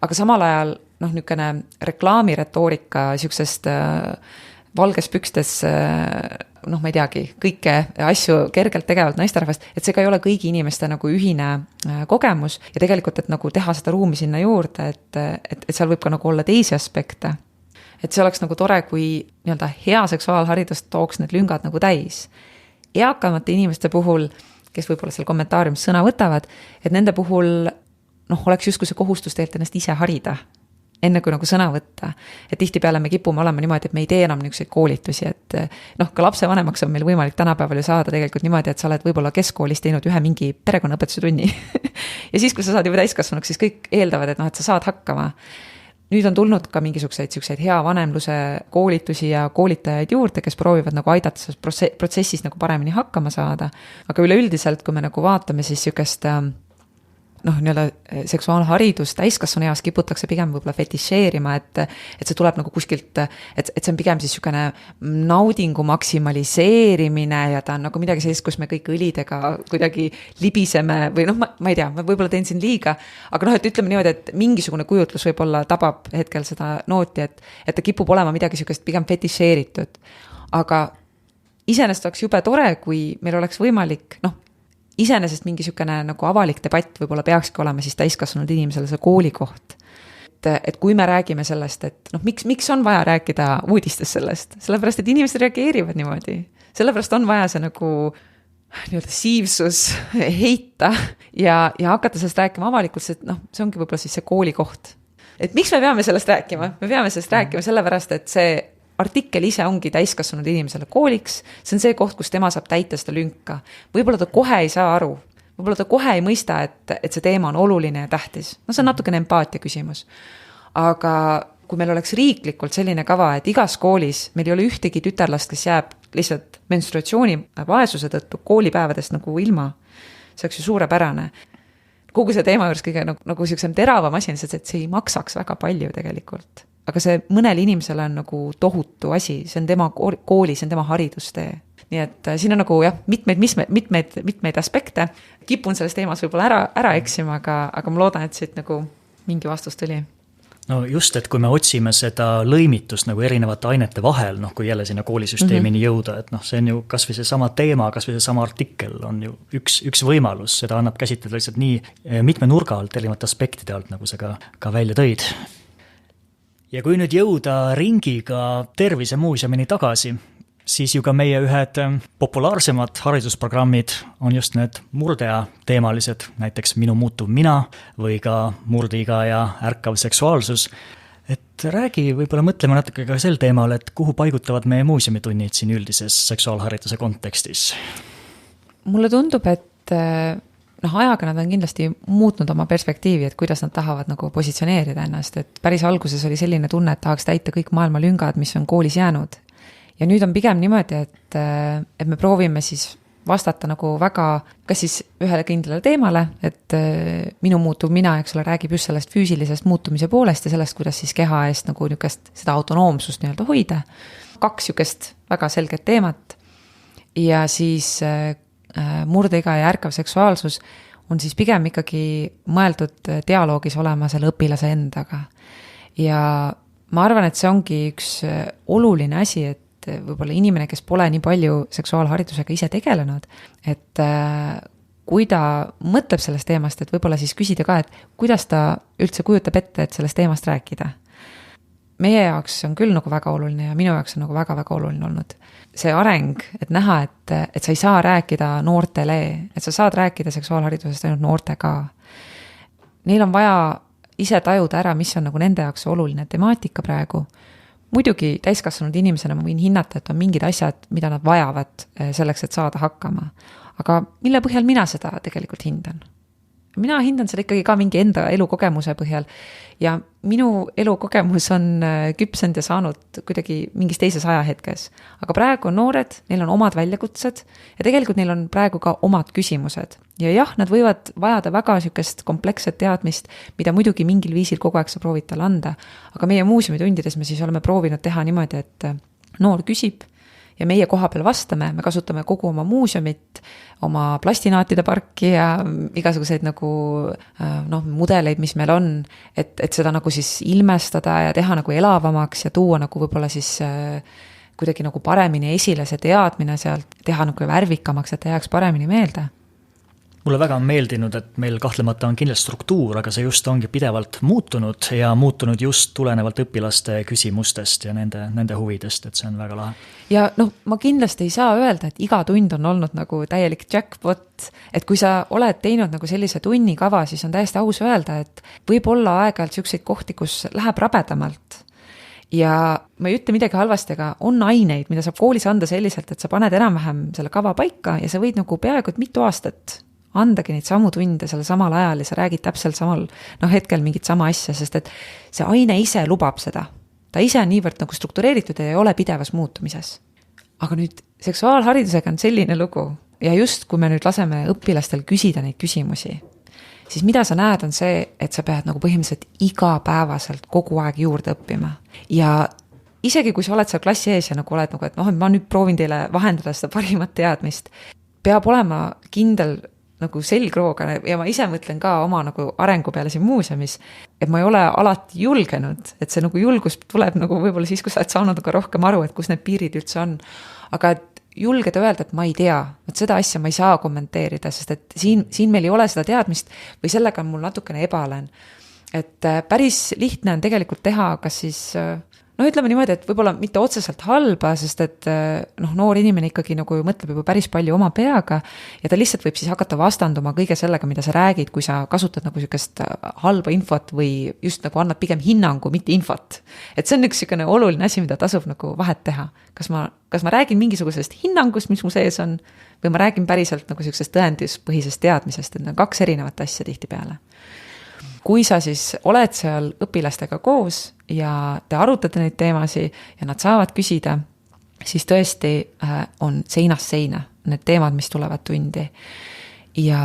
Aga samal ajal, niisugune reklaamiretoorika siuksest valges pükstes, ma ei teagi, kõike asju kergelt tegevalt naisterahvast, et see ka ei ole kõigi inimeste nagu ühine kogemus ja tegelikult, et nagu teha seda ruumi sinna juurde, et seal võib ka nagu olla teisi aspekte. Et see oleks nagu tore, kui nii-öelda hea seksuaalharidust tooks need lüngad nagu täis. Eakamate inimeste puhul, kes võib-olla seal kommentaariumis sõna võtavad, et nende puhul oleks justkui see kohustus tegelikult ennast ise harida, enne kui nagu sõna võtta. Et tihti peale me kipume olema niimoodi, et me ei tee enam niisuguseid koolitusi, et ka lapsevanemaks on meil võimalik tänapäeval ju saada tegelikult niimoodi, et sa oled võib-olla keskkoolis teinud ühe mingi perekonnaõpetuse tunni. Ja siis, kui sa saad juba täiskasvanuks, siis kõik eeldavad, et sa saad hakkama. Nüüd on tulnud ka mingisuguseid hea vanemluse koolitusi ja koolitajaid juurde, kes proovivad nagu aidata selles protsessis nagu paremini hakkama saada. Aga üleüldiselt, kui me nagu vaatame, siis siukest seksuaalharidus täiskasvanu eas kiputakse pigem võib-olla fetišeerima, et see tuleb nagu kuskilt, et see on pigem siis niisugune naudingu maksimaliseerimine ja ta on nagu midagi sellist, kus me kõik õlidega kuidagi libiseme või ma ei tea, ma võib-olla teen siin liiga, aga et ütleme niimoodi, et mingisugune kujutlus võib-olla tabab hetkel seda nooti, et ta kipub olema midagi niisugust pigem fetišeeritud. Aga iseenesest oleks jube tore, kui meil oleks võimalik, iseenesest mingi niisugune nagu avalik debatt võib-olla peakski olema siis täiskasvanud inimesele see koolikoht. Et kui me räägime sellest, et miks on vaja rääkida uudistes sellest? Sellepärast, et inimesed reageerivad niimoodi. Sellepärast on vaja see nagu siivsus heita ja hakata sellest rääkima avalikult, et see ongi võib-olla siis see koolikoht. Et miks me peame sellest rääkima? Me peame sellest rääkima sellepärast, et see artikkel ise ongi täiskasvanud inimesele kooliks, see on see koht, kus tema saab täita seda lünka. Võib-olla ta kohe ei saa aru, võib-olla ta kohe ei mõista, et see teema on oluline ja tähtis. See on natukene empaatia küsimus. Aga kui meil oleks riiklikult selline kava, et igas koolis meil ei ole ühtegi tütarlast, kes jääb lihtsalt menstruatsiooni vaesuse tõttu koolipäevadest nagu ilma, see oleks ju suurepärane. Kogu see teema juures kõige nagu sellisem teravam asi, et see ei maksaks väga palju tegelikult. Aga see mõnel inimesele on nagu tohutu asi, see on tema kooli, see on tema haridustee. Nii et siin on nagu mitmeid aspekte. Kipun selles teemas võib-olla ära eksima, aga ma loodan, et siit nagu mingi vastus tuli. No just, et kui me otsime seda lõimitust nagu erinevate ainete vahel, kui jälle sinna koolisüsteemini jõuda, et see on ju kas või see sama teema, kas või see sama artikkel on ju üks võimalus, seda annab käsitleda lihtsalt nii mitme nurga alt, erinevate aspektide alt, nagu sa ka välja tõid. Ja kui nüüd jõuda ringiga Tervisemuuseumini tagasi, siis ju ka meie ühed populaarsemad haridusprogrammid on just need murdeja teemalised, näiteks Minu muutuv mina või ka murdeiga ja ärkav seksuaalsus. et räägi, võib-olla mõtleme natuke ka sel teemal, et kuhu paigutavad meie muuseumitunnid siin üldises seksuaalhariduse kontekstis? Mulle tundub, et ajaga nad on kindlasti muutnud oma perspektiivi, et kuidas nad tahavad nagu positsioneerida ennast, et päris alguses oli selline tunne, et tahaks täita kõik maailma lüngad, mis on koolis jäänud. Ja nüüd on pigem niimoodi, et me proovime siis vastata nagu väga, kas siis ühele kindlale teemale, et minu muutuv mina, eks ole, räägib just sellest füüsilisest muutumise poolest ja sellest, kuidas siis keha eest nagu niukest seda autonoomsust nii-öelda hoida. 2 niukest väga selget teemat. Ja siis murdeiga ja ärkav seksuaalsus on siis pigem ikkagi mõeldud dialoogis olema selle õpilase endaga. Ja ma arvan, et see ongi üks oluline asi, et võib-olla inimene, kes pole nii palju seksuaalharidusega ise tegelenud, et kui ta mõtleb sellest teemast, et võib-olla siis küsida ka, et kuidas ta üldse kujutab ette, et sellest teemast rääkida. Meie jaoks on küll nagu väga oluline ja minu jaoks on nagu väga-väga oluline olnud. See areng, et näha, et sa ei saa rääkida noortele, et sa saad rääkida seksuaalharidusest ainult noortega. Neil on vaja ise tajuda ära, mis on nagu nende jaoks oluline temaatika praegu. Muidugi täiskasvanud inimesena ma võin hinnata, et on mingid asjad, mida nad vajavad selleks, et saada hakkama. Aga mille põhjal mina seda tegelikult hindan? Mina hindan seda ikkagi ka mingi enda elukogemuse põhjal ja minu elukogemus on küpsend ja saanud kuidagi mingis teises ajahetkes. Aga praegu on noored, neil on omad väljakutsed ja tegelikult neil on praegu ka omad küsimused. Ja jah, nad võivad vajada väga sükest kompleksset teadmist, mida muidugi mingil viisil kogu aeg sa proovid tal anda. Aga meie muuseumitundides me siis oleme proovinud teha niimoodi, et noor küsib ja meie koha peal vastame, me kasutame kogu oma muuseumit, oma plastinaatide parki ja igasuguseid nagu mudeleid, mis meil on, et seda nagu siis ilmestada ja teha nagu elavamaks ja tuua nagu võib-olla siis kuidagi nagu paremini esile see teadmine sealt, teha nagu värvikamaks, et ta jääks paremini meelde. Mulle väga on meeldinud, et meil kahtlemata on kindel struktuur, aga see just ongi pidevalt muutunud ja muutunud just tulenevalt õpilaste küsimustest ja nende huvidest, et see on väga lahe. Ja ma kindlasti ei saa öelda, et iga tund on olnud nagu täielik jackpot, et kui sa oled teinud nagu sellise tunnikava, siis on täiesti aus öelda, et võib olla aeg-ajalt selliseid kohti, kus läheb rabedamalt. Ja ma ei ütle midagi halvasti, aga on aineid, mida saab koolis anda selliselt, et sa paned enam-vähem selle kava paika ja sa võid nagu peaaegu et mitu aastat andagi neid samu tunde selle samal ajal ja sa räägid täpselt samal hetkel mingit sama asja, sest et see aine ise lubab seda. Ta ise on niivõrd nagu struktureeritud ja ei ole pidevas muutumises. Aga nüüd seksuaalharidusega on selline lugu ja just kui me nüüd laseme õpilastel küsida neid küsimusi, siis mida sa näed on see, et sa pead nagu põhimõtteliselt igapäevaselt kogu aeg juurde õppima. Ja isegi kui sa oled seal klassi ees ja nagu oled nagu, et ma nüüd proovin teile vahendada seda parimat teadmist, peab olema kindel nagu selgrooga ja ma ise mõtlen ka oma nagu arengu peale siin muuseumis, et ma ei ole alati julgenud, et see nagu julgus tuleb nagu võib-olla siis, kui sa oled saanud nagu rohkem aru, et kus need piirid üldse on. Aga et julgeda öelda, et ma ei tea, et seda asja ma ei saa kommenteerida, sest et siin meil ei ole seda teadmist või sellega on mul natukene ebalen. Et päris lihtne on tegelikult teha, kas siis ütleme niimoodi, et võib-olla mitte otseselt halba, sest et noor inimene ikkagi nagu mõtleb juba päris palju oma peaga ja ta lihtsalt võib siis hakata vastanduma kõige sellega, mida sa räägid, kui sa kasutad nagu sükest halba infot või just nagu annad pigem hinnangu, mitte infot. Et see on üks sükene oluline asi, mida tasub nagu vahet teha. Kas ma räägin mingisugusest hinnangust, mis mu sees on, või ma räägin päriselt nagu sükesest tõenduspõhisest teadmisest, et on 2 erinevat asja tihti peale. Kui sa siis oled seal õpilastega koos ja te arutate neid teemasi ja nad saavad küsida, siis tõesti on seinast seina need teemad, mis tulevad tundi. Ja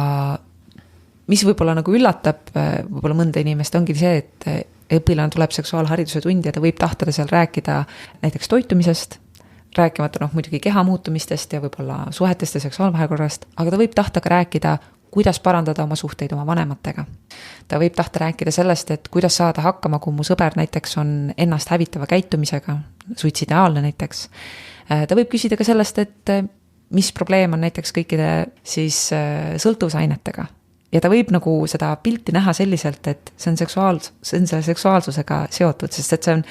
mis võib-olla nagu üllatab võib-olla mõnda inimest ongi see, et õpilane tuleb seksuaalhariduse tundi ja ta võib tahtada seal rääkida näiteks toitumisest, rääkimata muidugi keha muutumistest ja võib-olla suhetest ja seksuaalvahekorrast, aga ta võib tahta ka rääkida, kuidas parandada oma suhteid oma vanematega. Ta võib tahta rääkida sellest, et kuidas saada hakkama, kui mu sõber näiteks on ennast hävitava käitumisega, suitsidaalne näiteks. Ta võib küsida ka sellest, et mis probleem on näiteks kõikide siis sõltuvusainetega. ja ta võib nagu seda pilti näha selliselt, et see on selle seksuaalsusega seotud, sest et see on,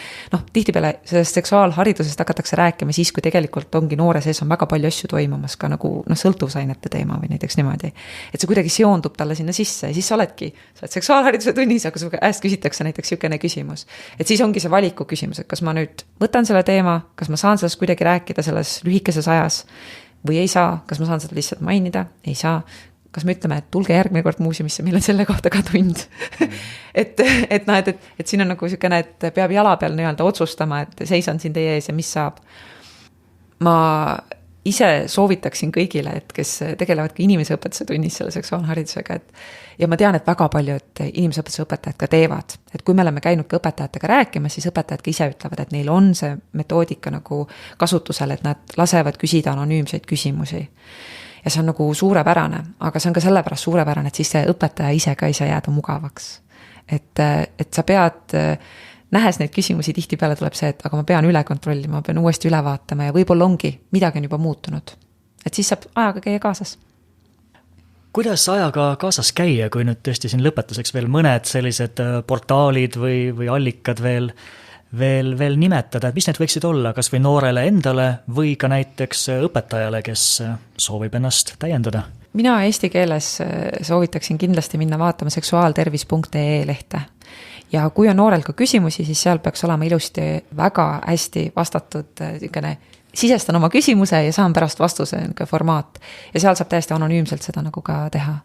tihtipeale sellest seksuaalharidusest hakatakse rääkima siis, kui tegelikult ongi noore sees on väga palju asju toimumas, ka nagu sõltuvusainete teema või näiteks niimoodi. Et see kuidagi seondub talle sinna sisse ja siis sa oled seksuaalhariduse tunnis, aga su käest küsitakse näiteks niisugune küsimus. Et siis ongi see valiku küsimus, et kas ma nüüd võtan selle teema, kas ma saan sellest kuidagi rääkida selles lühikeses ajas või ei saa, kas ma saan seda lihtsalt mainida, ei saa. Kas me ütleme, et tulge järgmine kord muuseumisse, meil on selle kohta ka tund. et siin on nagu niisugune, et peab jala peal nii-öelda otsustama, et seisan siin teie ees ja mis saab. Ma ise soovitaksin kõigile, et kes tegelevad ka inimeseõpetuse tunnis selle seksuaalharidusega, ja ma tean, et väga paljud inimeseõpetuse õpetajad ka teevad. Et kui me oleme käinud ka õpetajatega rääkima, siis õpetajad ka ise ütlevad, et neil on see metoodika nagu kasutusel, et nad lasevad küsida anonüümseid küsimusi. Ja see on nagu suurepärane, aga see on ka sellepärast suurepärane, et siis see õpetaja ise ka ei saa jääda mugavaks. Et sa pead, nähes neid küsimusi, tihtipeale tuleb see, et aga ma pean üle kontrollima, ma pean uuesti üle vaatama ja võib-olla ongi, midagi on juba muutunud. Et siis saab ajaga käia kaasas. Kuidas ajaga kaasas käia, kui nüüd tõesti siin lõpetuseks veel mõned sellised portaalid või allikad veel nimetada, et mis need võiksid olla, kas või noorele endale või ka näiteks õpetajale, kes soovib ennast täiendada? Mina eesti keeles soovitaksin kindlasti minna vaatama seksuaaltervis.ee lehte. Ja kui on noorel ka küsimusi, siis seal peaks olema ilusti väga hästi vastatud, sisestan oma küsimuse ja saan pärast vastuse formaat. Ja seal saab täiesti anonüümselt seda nagu ka teha.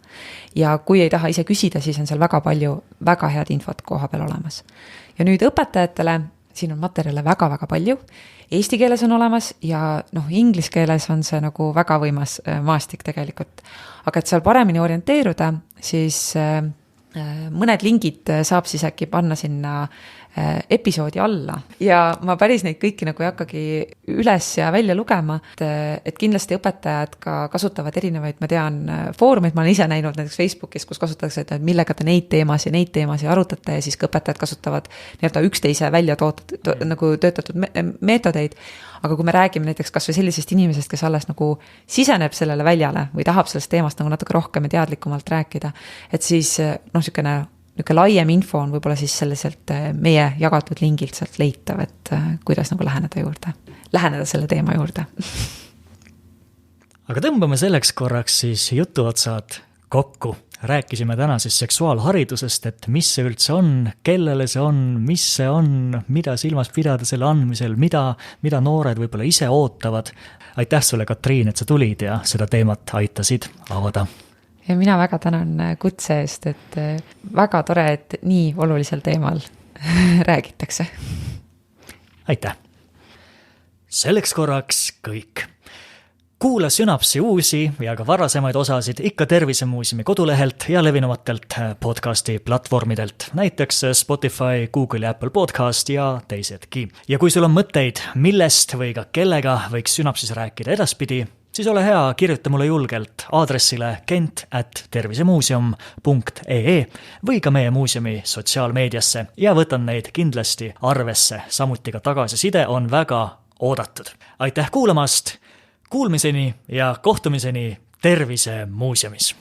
Ja kui ei taha ise küsida, siis on seal väga palju väga head infot koha peal olemas. Ja nüüd õpetajatele, siin on materjale väga-väga palju. Eesti keeles on olemas ja inglis keeles on see nagu väga võimas maastik tegelikult. Aga et seal paremini orienteeruda, siis mõned lingid saab siis äkki panna sinna episoodi alla ja ma päris neid kõiki nagu ei hakkagi üles ja välja lugema, et kindlasti õpetajad ka kasutavad erinevaid, ma tean, foorumeid, ma olen ise näinud näiteks Facebookis, kus kasutatakse, et millega te neid teemasid arutate ja siis ka õpetajad kasutavad nii-öelda üksteise välja nagu töötatud meetodeid, aga kui me räägime näiteks kas või sellisest inimesest, kes alles nagu siseneb sellele väljale või tahab sellest teemast nagu natuke rohkem ja teadlikumalt rääkida, et siis niisugune laiem info on võib-olla siis selliselt meie jagatud lingilt sealt leitav, et kuidas nagu läheneda selle teema juurde. Aga tõmbame selleks korraks siis jutuotsad kokku. Rääkisime täna siis seksuaalharidusest, et mis see üldse on, kellele see on, mis see on, mida silmas pidada selle andmisel, mida noored võib-olla ise ootavad. Aitäh sulle, Katriin, et sa tulid ja seda teemat aitasid avada. Ja mina väga tänan kutse eest, et väga tore, et nii olulisel teemal räägitakse. Aitäh! Selleks korraks kõik. Kuula Synapsi uusi ja ka varasemaid osasid ikka Tervisemuuseumi kodulehelt ja levinumatelt podcasti platvormidelt, näiteks Spotify, Google ja Apple Podcast ja teisedki. Ja kui sul on mõtteid, millest või ka kellega võiks Synapsis rääkida edaspidi, siis ole hea, kirjuta mulle julgelt aadressile kent@tervisemuuseum.ee või ka meie muuseumi sotsiaalmeediasse ja võtan neid kindlasti arvesse. Samuti ka tagasiside on väga oodatud. Aitäh kuulamast, kuulmiseni ja kohtumiseni Tervisemuuseumis!